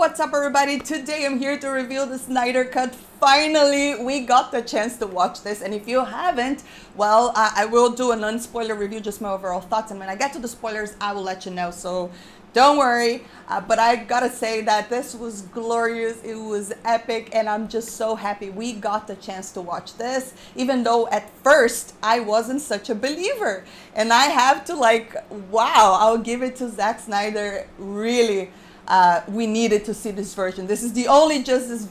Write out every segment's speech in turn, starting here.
What's up, everybody? Today I'm here to reveal the Snyder Cut. Finally, we got the chance to watch this, and if you haven't, well, I will do an unspoiler review, just my overall thoughts, and when I get to the spoilers, I will let you know, so don't worry. But I gotta say that this was glorious, it was epic, and I'm just so happy we got the chance to watch this, even though at first I wasn't such a believer. And I have to wow, I'll give it to Zack Snyder, really. We needed to see this version. This is the only Justice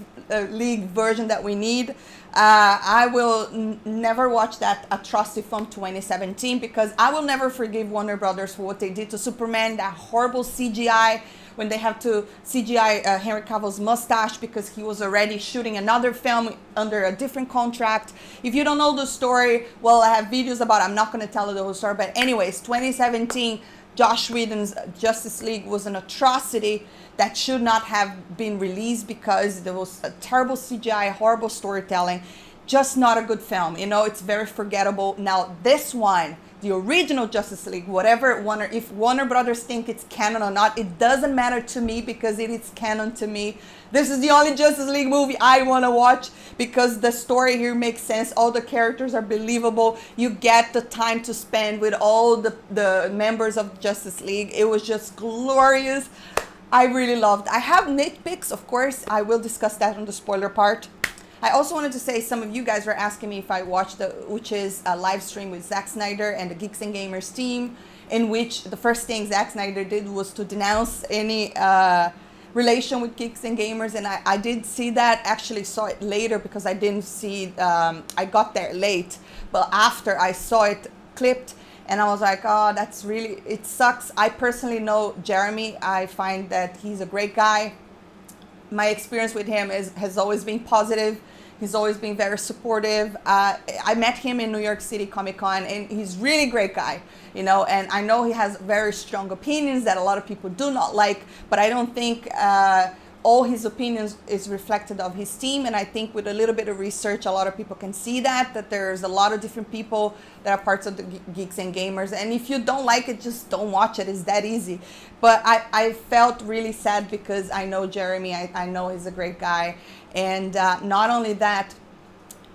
League version that we need. I will never watch that atrocity from 2017 because I will never forgive Warner Brothers for what they did to Superman, that horrible CGI, when they have to CGI Henry Cavill's mustache because he was already shooting another film under a different contract. If you don't know the story, well, I have videos about it. I'm not going to tell you the whole story. But anyways, 2017, Joss Whedon's Justice League was an atrocity that should not have been released because there was a terrible CGI, horrible storytelling, just not a good film. You know, it's very forgettable. Now, this one, the original Justice League, if Warner Brothers think it's canon or not, it doesn't matter to me because it is canon to me. This is the only Justice League movie I want to watch because the story here makes sense. All the characters are believable. You get the time to spend with all the members of Justice League. It was just glorious. I really loved. I have nitpicks, of course. I will discuss that on the spoiler part. I also wanted to say, some of you guys were asking me if I watched which is a live stream with Zack Snyder and the Geeks and Gamers team, in which the first thing Zack Snyder did was to denounce any relation with Geeks and Gamers, and I did see that. Actually saw it later because I didn't see, I got there late, but after I saw it clipped, and I was like, oh, that's really, it sucks. I personally know Jeremy. I find that he's a great guy. My experience with him has always been positive. He's always been very supportive. I met him in New York City Comic Con, and he's really great guy, you know, and I know he has very strong opinions that a lot of people do not like, but I don't think all his opinions is reflected of his team. And I think with a little bit of research, a lot of people can see that there's a lot of different people that are parts of the Geeks and Gamers. And if you don't like it, just don't watch it. It's that easy. But I felt really sad because I know Jeremy. I know he's a great guy. And not only that,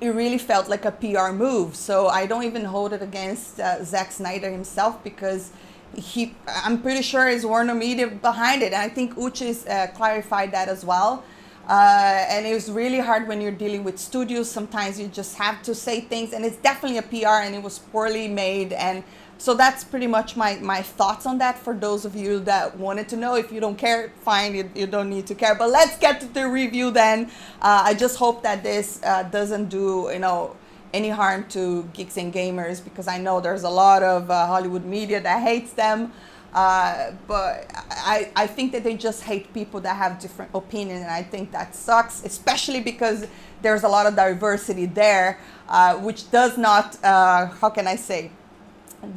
it really felt like a PR move. So I don't even hold it against Zack Snyder himself because I'm pretty sure it's Warner Media behind it. And I think Uchis clarified that as well. And it was really hard when you're dealing with studios. Sometimes you just have to say things, and it's definitely a PR, and it was poorly made. And so that's pretty much my thoughts on that. For those of you that wanted to know, if you don't care, fine, you don't need to care. But let's get to the review then. I just hope that this doesn't do, any harm to Geeks and Gamers, because I know there's a lot of Hollywood media that hates them. But I think that they just hate people that have different opinions, and I think that sucks, especially because there's a lot of diversity there, which does not, how can I say,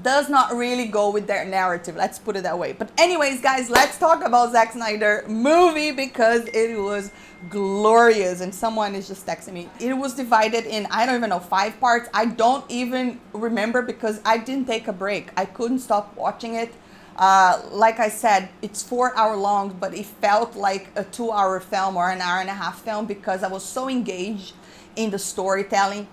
does not really go with their narrative. Let's put it that way. But anyways, guys, let's talk about Zack Snyder movie because it was glorious. And someone is just texting me. It was divided in, I don't even know, 5 parts. I don't even remember because I didn't take a break. I couldn't stop watching it. Like I said, it's 4 hours long, but it felt like a 2-hour film or an hour and a half film because I was so engaged in the storytelling.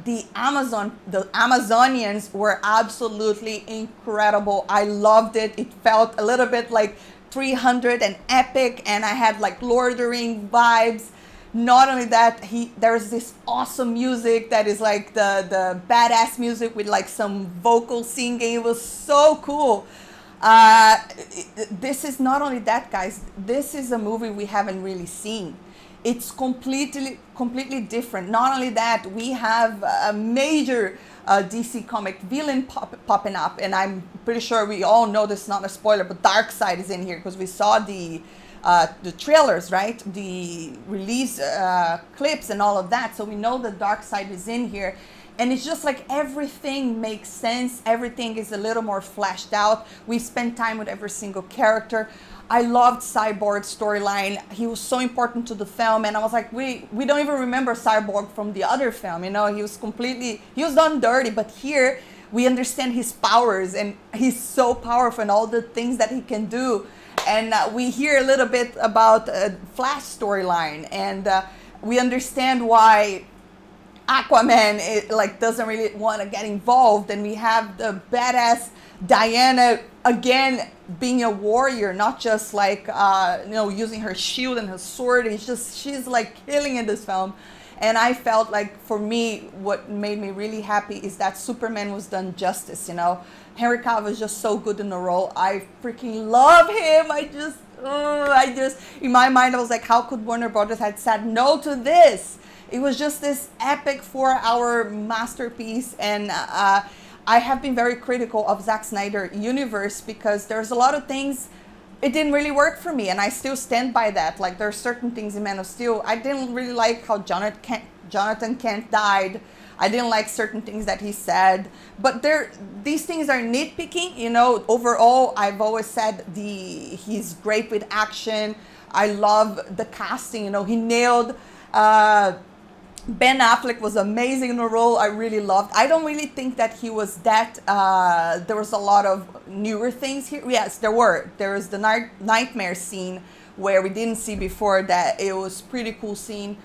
The Amazonians were absolutely incredible. I loved it. It felt a little bit like 300 and epic, and I had like Lord of the Rings vibes. Not only that, there's this awesome music that is like the badass music with like some vocal singing. It was so cool. This is not only that, guys. This is a movie we haven't really seen. It's completely different. Not only that, we have a major DC comic villain popping up, and I'm pretty sure we all know this is not a spoiler, but Darkseid is in here because we saw the trailers, right? The release clips and all of that. So we know that Darkseid is in here. And it's just like everything makes sense. Everything is a little more fleshed out. We spend time with every single character. I loved Cyborg's storyline. He was so important to the film, and I was like, we don't even remember Cyborg from the other film. He was done dirty, but here we understand his powers, and he's so powerful and all the things that he can do. and we hear a little bit about Flash storyline, and we understand why Aquaman like doesn't really want to get involved, and we have the badass Diana again being a warrior, not just like using her shield and her sword. It's just she's like killing in this film. And I felt like, for me, what made me really happy is that Superman was done justice. Henry Cavill is just so good in the role. I freaking love him. I just in my mind I was like, how could Warner Brothers had said no to this? It was just this epic 4-hour masterpiece. And I have been very critical of Zack Snyder universe because there's a lot of things it didn't really work for me, and I still stand by that. Like, there are certain things in Man of Steel I didn't really like how Jonathan Kent died. I didn't like certain things that he said, but these things are nitpicking. Overall, I've always said he's great with action. I love the casting. He nailed. Ben Affleck was amazing in the role. I really loved. I don't really think that he was that. There was a lot of newer things here. Yes, there were. There was the nightmare scene where we didn't see before. That it was pretty cool scene.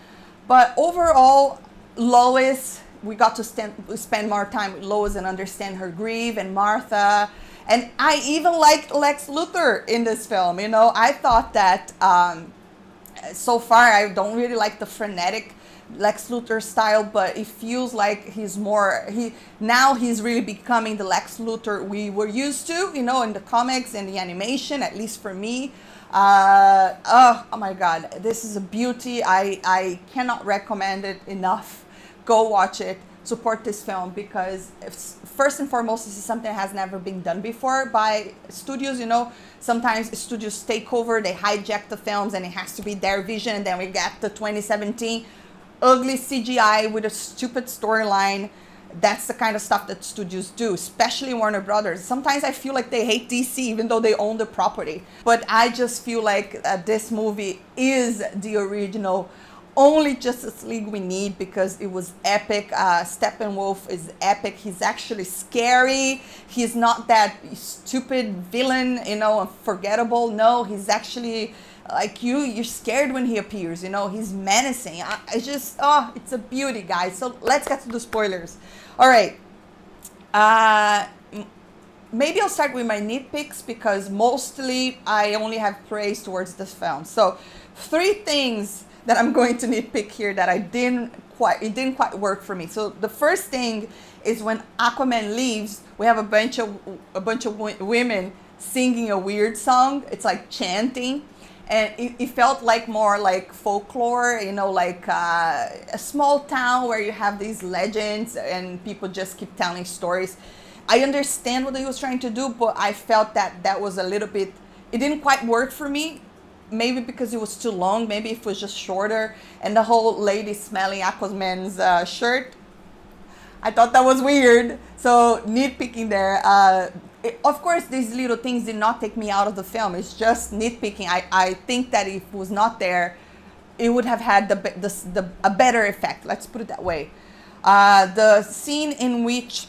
But overall, Lois, we got to spend more time with Lois and understand her grief, and Martha. And I even liked Lex Luthor in this film. I thought that so far I don't really like the frenetic Lex Luthor style, but it feels like he's really becoming the Lex Luthor we were used to, in the comics and the animation, at least for me. Oh my God, this is a beauty. I cannot recommend it enough. Go watch it, support this film, because first and foremost, this is something that has never been done before by studios. Sometimes studios take over, they hijack the films, and it has to be their vision, and then we get the 2017 ugly CGI with a stupid storyline. That's the kind of stuff that studios do, especially Warner Brothers. Sometimes I feel like they hate DC even though they own the property. But I just feel like this movie is the original only Justice League we need, because it was epic. Steppenwolf is epic. He's actually scary. He's not that stupid villain, unforgettable. No, he's actually like you're scared when he appears. He's menacing. It's a beauty, guys. So let's get to the spoilers. All right. Maybe I'll start with my nitpicks, because mostly I only have praise towards this film. So 3 things that I'm going to nitpick here that it didn't quite work for me. So the first thing is when Aquaman leaves, we have a bunch of women singing a weird song. It's like chanting. And it felt like more like folklore, like a small town where you have these legends and people just keep telling stories. I understand what he was trying to do, but I felt that was a little bit, it didn't quite work for me. Maybe because it was too long, maybe if it was just shorter. And the whole lady smelling Aquaman's shirt, I thought that was weird. So nitpicking there. Of course, these little things did not take me out of the film. It's just nitpicking. I think that if it was not there, it would have had a better effect. Let's put it that way. The scene in which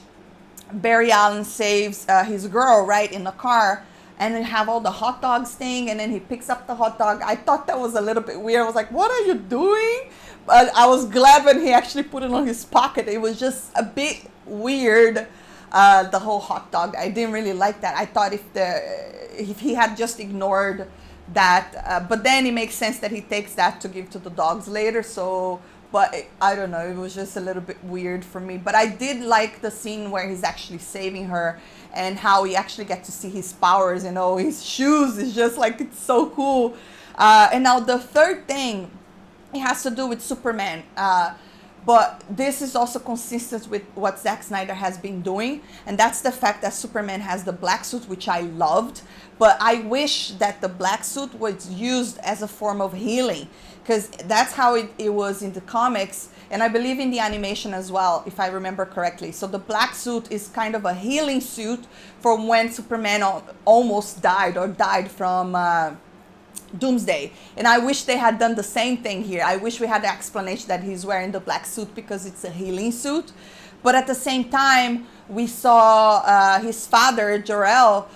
Barry Allen saves his girl, right, in the car, and then have all the hot dogs thing, and then he picks up the hot dog. I thought that was a little bit weird. I was like, what are you doing? But I was glad when he actually put it on his pocket. It was just a bit weird, the whole hot dog. I didn't really like that. I thought if he had just ignored that, but then it makes sense that he takes that to give to the dogs later. So, but I don't know, it was just a little bit weird for me. But I did like the scene where he's actually saving her, and how we actually get to see his powers, his shoes is just like, it's so cool. And now the third thing, it has to do with Superman. But this is also consistent with what Zack Snyder has been doing. And that's the fact that Superman has the black suit, which I loved. But I wish that the black suit was used as a form of healing, because that's how it was in the comics. And I believe in the animation as well, if I remember correctly. So the black suit is kind of a healing suit from when Superman almost died from Doomsday. And I wish they had done the same thing here. I wish we had the explanation that he's wearing the black suit because it's a healing suit. But at the same time, we saw his father, Jor-El,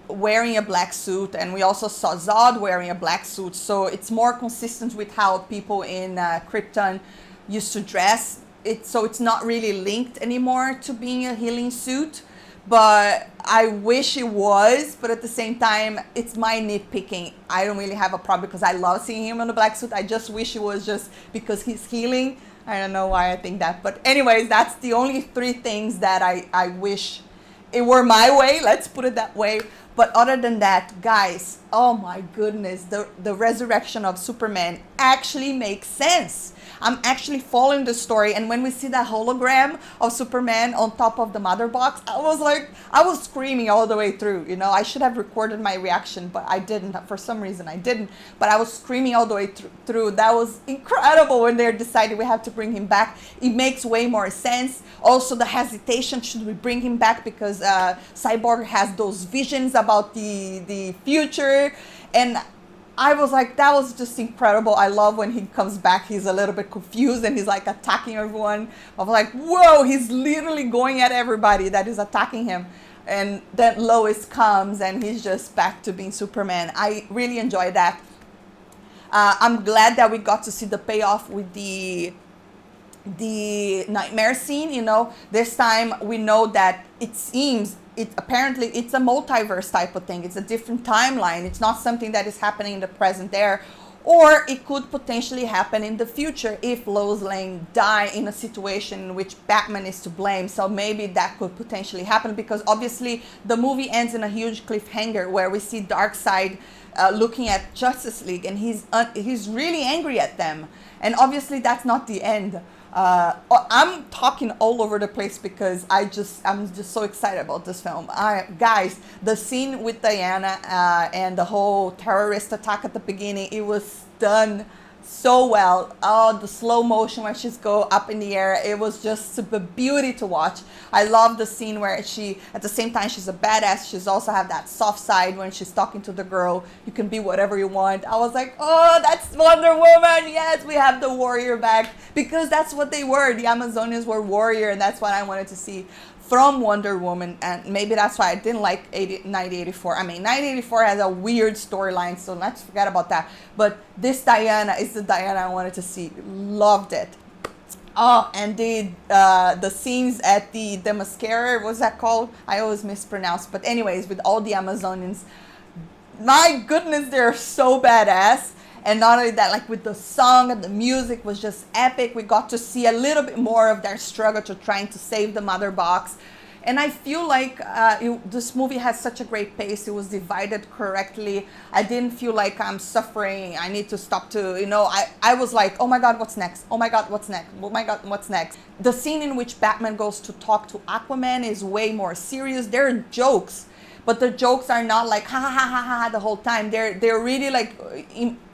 wearing a black suit, and we also saw Zod wearing a black suit. So it's more consistent with how people in Krypton used to dress. So it's not really linked anymore to being a healing suit. But I wish it was, but at the same time, it's my nitpicking. I don't really have a problem because I love seeing him in a black suit. I just wish it was just because he's healing. I don't know why I think that. But anyways, that's the only three things that I wish it were my way. Let's put it that way. But other than that, guys, oh my goodness, the resurrection of Superman actually makes sense. I'm actually following the story, and when we see that hologram of Superman on top of the mother box, I was screaming all the way through. You know, I should have recorded my reaction, but I didn't. For some reason, I didn't. But I was screaming all the way through. That was incredible when they decided we have to bring him back. It makes way more sense. Also, the hesitation, should we bring him back, because Cyborg has those visions about the future, and I was like, that was just incredible. I love when he comes back, he's a little bit confused and he's like attacking everyone. I was like, whoa, he's literally going at everybody that is attacking him. And then Lois comes and he's just back to being Superman. I really enjoyed that. I'm glad that we got to see the payoff with the nightmare scene. You know, this time we know that it seems apparently it's a multiverse type of thing. It's a different timeline. It's not something that is happening in the present there, or it could potentially happen in the future if Lois Lane die in a situation in which Batman is to blame. So maybe that could potentially happen, because obviously the movie ends in a huge cliffhanger where we see Darkseid looking at Justice League, and he's really angry at them, and obviously that's not the end. I'm talking all over the place because I'm just so excited about this film. Guys, the scene with Diana and the whole terrorist attack at the beginning, it was done so well. Oh, the slow motion when she's go up in the air, it was just a beauty to watch. I love the scene where she, at the same time she's a badass, she's also have that soft side when she's talking to the girl, you can be whatever you want. I was like, oh, that's Wonder Woman. Yes, we have the warrior back, because that's what they were. The Amazonians were warrior, and that's what I wanted to see from Wonder Woman. And maybe that's why I didn't like 1984. I mean, 1984 has a weird storyline, so let's forget about that. But this Diana is the Diana I wanted to see. Loved it. Oh, and the scenes at the Mascara, what's that called? I always mispronounce. But anyways, with all the Amazonians, my goodness, they're so badass. And not only that, like with the song and the music was just epic. We got to see a little bit more of their struggle to trying to save the mother box. And I feel like this movie has such a great pace. It was divided correctly. I didn't feel like I'm suffering. I need to stop to, you know, I was like, oh my God, what's next? Oh my God, what's next? Oh my God, what's next? The scene in which Batman goes to talk to Aquaman is way more serious. There are jokes, but the jokes are not like ha ha ha ha ha the whole time. They're really like,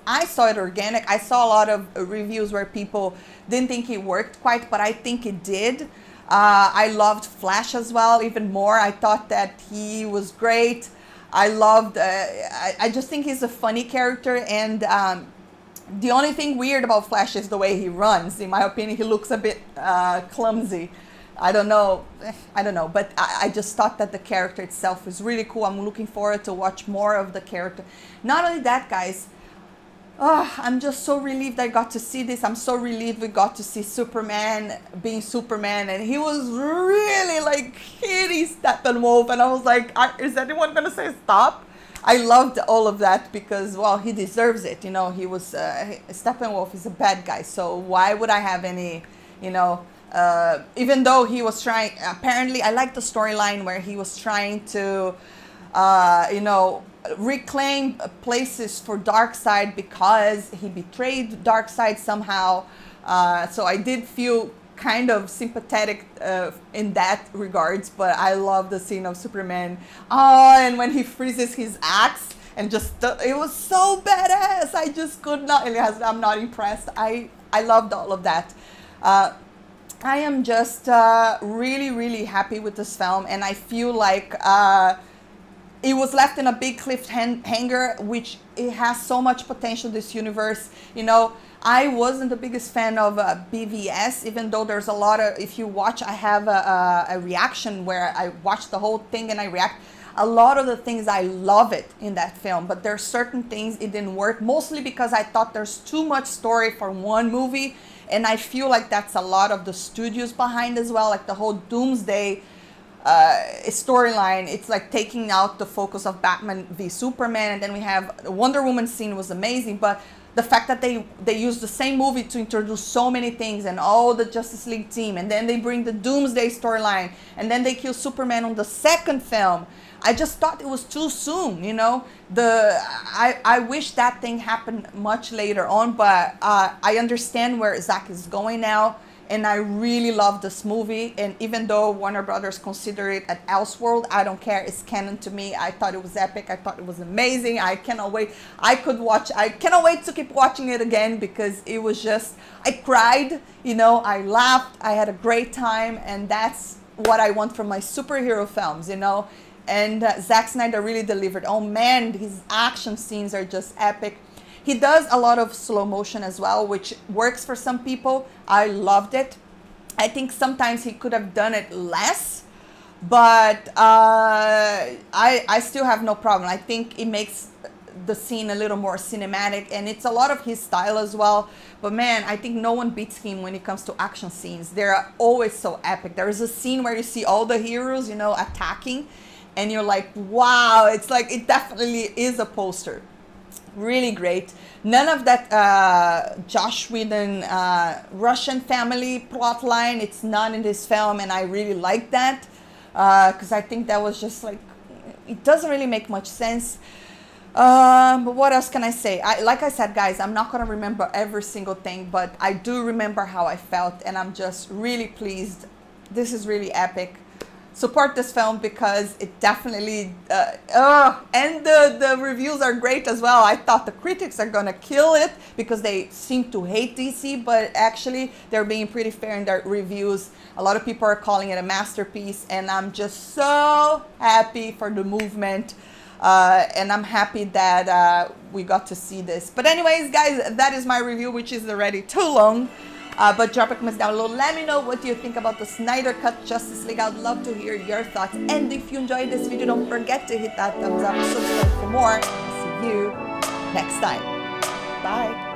I saw it organic. I saw a lot of reviews where people didn't think it worked quite, but I think it did. I loved Flash as well, even more. I thought that he was great. I loved, I just think he's a funny character. And the only thing weird about Flash is the way he runs. In my opinion, he looks a bit clumsy. I don't know, but I just thought that the character itself was really cool. I'm looking forward to watch more of the character. Not only that, guys, I'm just so relieved I got to see this. I'm so relieved we got to see Superman being Superman, and he was really like hitting Steppenwolf, and I was like, is anyone gonna say stop? I loved all of that because, well, he deserves it. You know, he was Steppenwolf is a bad guy, so why would I have any, you know, even though he was trying, apparently I like the storyline where he was trying to you know, reclaim places for Darkseid because he betrayed Darkseid somehow. So I did feel kind of sympathetic in that regards, but I love the scene of Superman. Oh, and when he freezes his axe and just, it was so badass. I just could not, I'm not impressed. I loved all of that. I am just really, really happy with this film, and I feel like it was left in a big cliffhanger, which it has so much potential, this universe. You know, I wasn't the biggest fan of BVS, even though there's a lot of, if you watch, I have a reaction where I watch the whole thing and I react. a lot of the things I love it in that film, but there's certain things it didn't work, mostly because I thought there's too much story for one movie. And I feel like that's a lot of the studios behind as well, like the whole Doomsday storyline. It's like taking out the focus of Batman v Superman, and then we have the Wonder Woman scene was amazing, but the fact that they used the same movie to introduce so many things and all the Justice League team, and then they bring the Doomsday storyline, and then they kill Superman on the second film. I just thought it was too soon, you know. I wish that thing happened much later on, but I understand where Zack is going now, and I really love this movie. And even though Warner Brothers consider it an Elseworld, I don't care. It's canon to me. I thought it was epic. I thought it was amazing. I cannot wait. I cannot wait to keep watching it again, because it was just, I cried, you know, I laughed, I had a great time, and that's what I want from my superhero films, you know. And Zack Snyder really delivered. Oh man, his action scenes are just epic. He does a lot of slow motion as well, which works for some people. I loved it. I think sometimes he could have done it less, but I still have no problem. I think it makes the scene a little more cinematic, and it's a lot of his style as well. But man, I think no one beats him when it comes to action scenes. They're always so epic. There is a scene where you see all the heroes, you know, attacking, and you're like, wow, it's like, it definitely is a poster. Really great. None of that Josh Whedon Russian family plot line, it's not in this film, and I really like that, because I think that was just like, it doesn't really make much sense. But what else can I say? Like I said, guys, I'm not going to remember every single thing, but I do remember how I felt, and I'm just really pleased. This is really epic. Support this film, because it definitely and the reviews are great as well. I thought the critics are gonna kill it because they seem to hate DC, but actually they're being pretty fair in their reviews. A lot of people are calling it a masterpiece, and I'm just so happy for the movement, and I'm happy that we got to see this. But anyways, guys, that is my review, which is already too long. But drop a comment down below. Let me know what you think about the Snyder Cut Justice League. I'd love to hear your thoughts. And if you enjoyed this video, don't forget to hit that thumbs up, subscribe for more. See you next time. Bye.